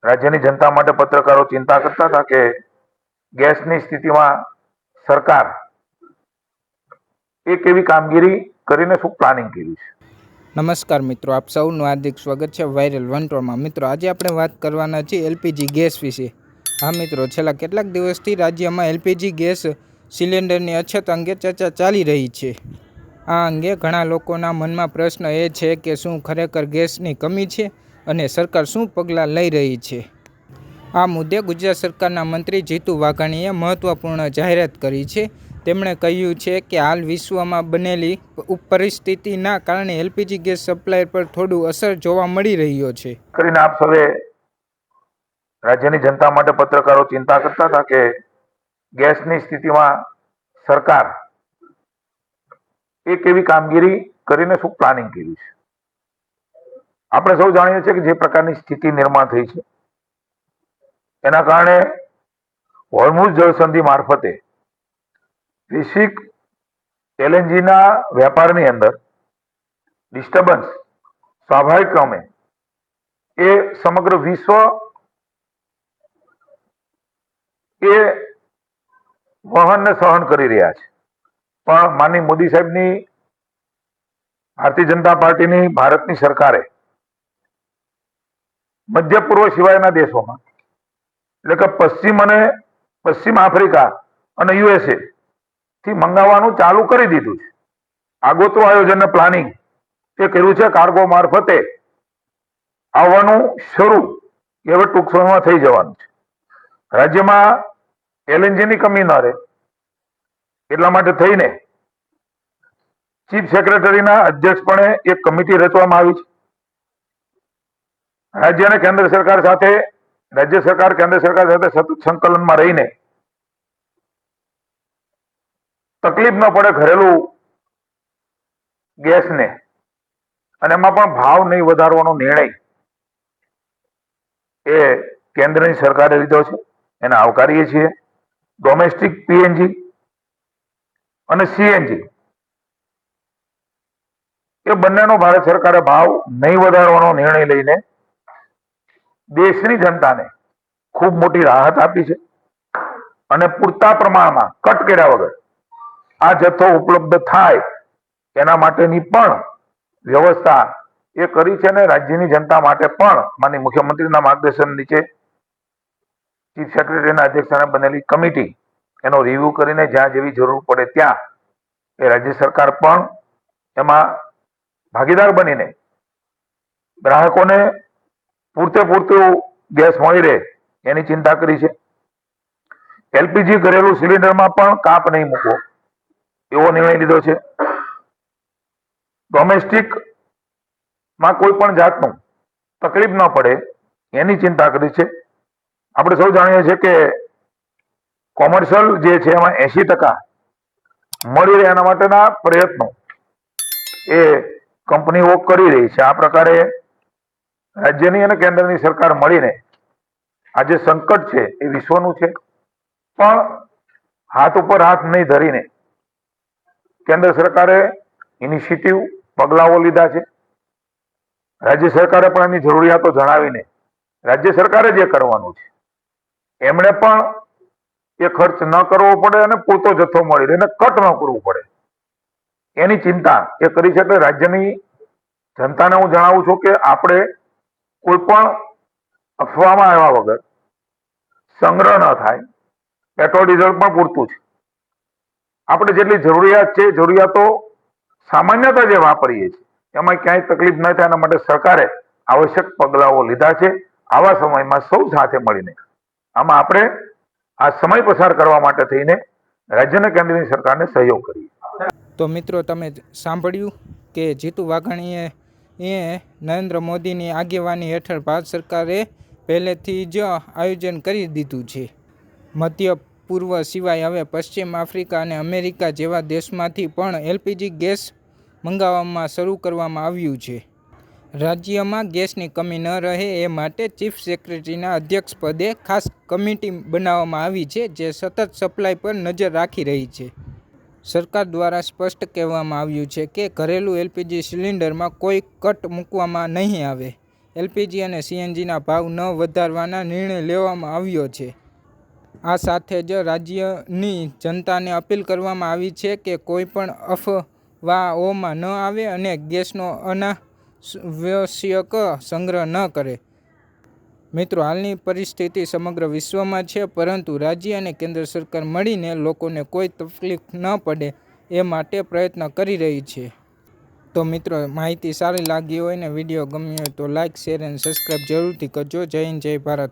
રાજ્યની જનતા માટે પત્રકારો ચિંતા કરતા હતા કે ગેસની સ્થિતિમાં સરકાર એ કેવી કામગીરી કરીને શું પ્લાનિંગ કર્યું છે। નમસ્કાર મિત્રો, આપ સૌનું હાર્દિક સ્વાગત છે વાયરલ વનટોળમાં। મિત્રો, આજે આપણે વાત કરવાના છીએ એલપીજી ગેસ વિશે। હા મિત્રો, છેલ્લા કેટલાક દિવસથી રાજ્યમાં એલપીજી ગેસ સિલિન્ડરની અછત અંગે ચર્ચા ચાલી રહી છે। આ અંગે ઘણા લોકોના મનમાં પ્રશ્ન એ છે કે શું ખરેખર ગેસની કમી છે અને સરકાર શું પગલાં લઈ રહી છે। આ મુદ્દે ગુજરાત સરકારના મંત્રી જીતુ વાઘાણીએ મહત્વપૂર્ણ જાહેરાત કરી છે। તેમણે કહ્યું છે કે હાલ વિશ્વમાં બનેલી પરિસ્થિતિના કારણે એલપીજી ગેસ સપ્લાય પર થોડું અસર જોવા મળી રહ્યો છે। કરીને આપ સૌએ રાજ્યની જનતા માટે પત્રકારો ચિંતા કરતા હતા કે ગેસની સ્થિતિમાં સરકાર એ કેવી કામગીરી કરીને શું પ્લાનિંગ કર્યું છે। આપણે સૌ જાણીએ છીએ કે જે પ્રકારની સ્થિતિ નિર્માણ થઈ છે એના કારણે હોર્મુઝ જળસંધિ મારફતે વૈશ્વિક એલએનજીના વેપારની અંદર ડિસ્ટર્બન્સ સ્વાભાવિક ક્રમે એ સમગ્ર વિશ્વ એ વહન ને સહન કરી રહ્યા છે। પણ માનનીય મોદી સાહેબની ભારતીય જનતા પાર્ટીની ભારતની સરકારે મધ્ય પૂર્વ સિવાયના દેશોમાં એટલે કે પશ્ચિમ આફ્રિકા અને યુએસએ થી મંગાવવાનું ચાલુ કરી દીધું છે। આગોતરું આયોજન પ્લાનિંગ એ કર્યું છે। કાર્ગો મારફતે આવવાનું શરૂ એ હવે ટૂંક સમયમાં થઈ જવાનું છે। રાજ્યમાં એલએનજીની કમી ન રહે એટલા માટે થઈને ચીફ સેક્રેટરીના અધ્યક્ષપણે એક કમિટી રચવામાં આવી છે। રાજ્ય અને કેન્દ્ર સરકાર સાથે સતત સંકલનમાં રહીને તકલીફ ન પડે ઘરેલું ગેસને અને એમાં પણ ભાવ નહીં વધારવાનો નિર્ણય એ કેન્દ્રની સરકારે લીધો છે, એને આવકારીએ છીએ। ડોમેસ્ટિક પીએનજી અને સીએનજી એ બંનેનો ભારત સરકારે ભાવ નહીં વધારવાનો નિર્ણય લઈને દેશની જનતાને ખૂબ મોટી રાહત આપી છે અને પૂરતા પ્રમાણમાં કટ કર્યા વગર આ જથ્થો ઉપલબ્ધ થાય એના માટેની પણ વ્યવસ્થા એ કરી છે અને રાજ્યની જનતા માટે પણ માનનીય મુખ્યમંત્રીના માર્ગદર્શન નીચે ચીફ સેક્રેટરીના અધ્યક્ષસ્થાને બનેલી કમિટી એનો રિવ્યુ કરીને જ્યાં જેવી જરૂર પડે ત્યાં એ રાજ્ય સરકાર પણ એમાં ભાગીદાર બનીને ગ્રાહકોને પૂરતું ગેસ મળી રહે એની ચિંતા કરી છે। એલપીજી ઘરેલું સિલિન્ડરમાં પણ કાપ નહીં મૂકવો એવો નિર્ણય લીધો છે। ડોમેસ્ટિક માં કોઈ પણ જાતનું તકલીફ ન પડે એની ચિંતા કરી છે। આપણે સૌ જાણીએ છીએ કે કોમર્શિયલ જે છે એમાં 80% મળી રહે એના માટેના પ્રયત્નો એ કંપનીઓ કરી રહી છે। આ પ્રકારે રાજ્યની અને કેન્દ્રની સરકાર મળીને આ જે સંકટ છે એ વિશ્વનું છે, પણ હાથ ઉપર હાથ નહીં ધરીને કેન્દ્ર સરકારે ઇનિશિયેટિવ પગલાઓ લીધા છે। રાજ્ય સરકારે પણ એની જરૂરિયાતો જણાવીને રાજ્ય સરકારે જે કરવાનું છે એમણે પણ એ ખર્ચ ન કરવો પડે અને પૂરતો જથ્થો મળી રહે અને કટ ન કરવું પડે એની ચિંતા એ કરી છે। એટલે રાજ્યની જનતાને હું જણાવું છું કે આપણે કોઈ પણ અફવામાં આવ્યા વગર સંગ્રહ ન થાય। પેટ્રોલ ડીઝલ પણ પૂરતું છે। આપણે જેટલી જરૂરિયાત છે જરૂરિયાતો સામાન્યતા જે વાપરીએ છીએ એમાં ક્યાંય તકલીફ ન થાય એના માટે સરકારે આવશ્યક પગલાઓ લીધા છે। આવા સમયમાં સૌ સાથે મળીને આમાં આપણે આ સમય પસાર કરવા માટે થઈને રાજ્ય અને કેન્દ્રની સરકારને સહયોગ કરીએ। તો મિત્રો, તમે સાંભળ્યું કે જીતુ વાઘાણીએ નરેન્દ્ર મોદીની આગેવાની હેઠળ ભારત સરકારે પહેલેથી જ આયોજન કરી દીધું છે। મધ્ય પૂર્વ સિવાય હવે પશ્ચિમ આફ્રિકા અને અમેરિકા જેવા દેશમાંથી પણ એલપીજી ગેસ મંગાવવામાં શરૂ કરવામાં આવ્યું છે। રાજ્યમાં ગેસની કમી ન રહે એ માટે ચીફ સેક્રેટરીના અધ્યક્ષપદે ખાસ કમિટી બનાવવામાં આવી છે જે સતત સપ્લાય પર નજર રાખી રહી છે। સરકાર દ્વારા સ્પષ્ટ કહેવામાં આવ્યું છે કે ઘરેલું એલપીજી સિલિન્ડરમાં કોઈ કટ મૂકવામાં નહીં આવે। એલપીજી અને સીએનજીના ભાવ ન વધારવાના નિર્ણય લેવામાં આવ્યો છે. આ સાથે જ રાજ્યની જનતાને અપીલ કરવામાં આવી છે કે કોઈ પણ અફવાઓમાં ન આવે અને ગેસનો અનાવશ્યક સંગ્રહ ન કરે. મિત્રો, હાલની પરિસ્થિતિ સમગ્ર વિશ્વમાં છે, પરંતુ રાજ્ય અને કેન્દ્ર સરકાર મળીને લોકોને કોઈ તકલીફ ન પડે એ માટે પ્રયત્ન કરી રહી છે. તો મિત્રો, માહિતી સારી લાગી હોય ને વિડીયો ગમ્યો હોય તો લાઇક, શેર અને સબસ્ક્રાઈબ જરૂરથી કરજો. જય હિન્દ, જય ભારત.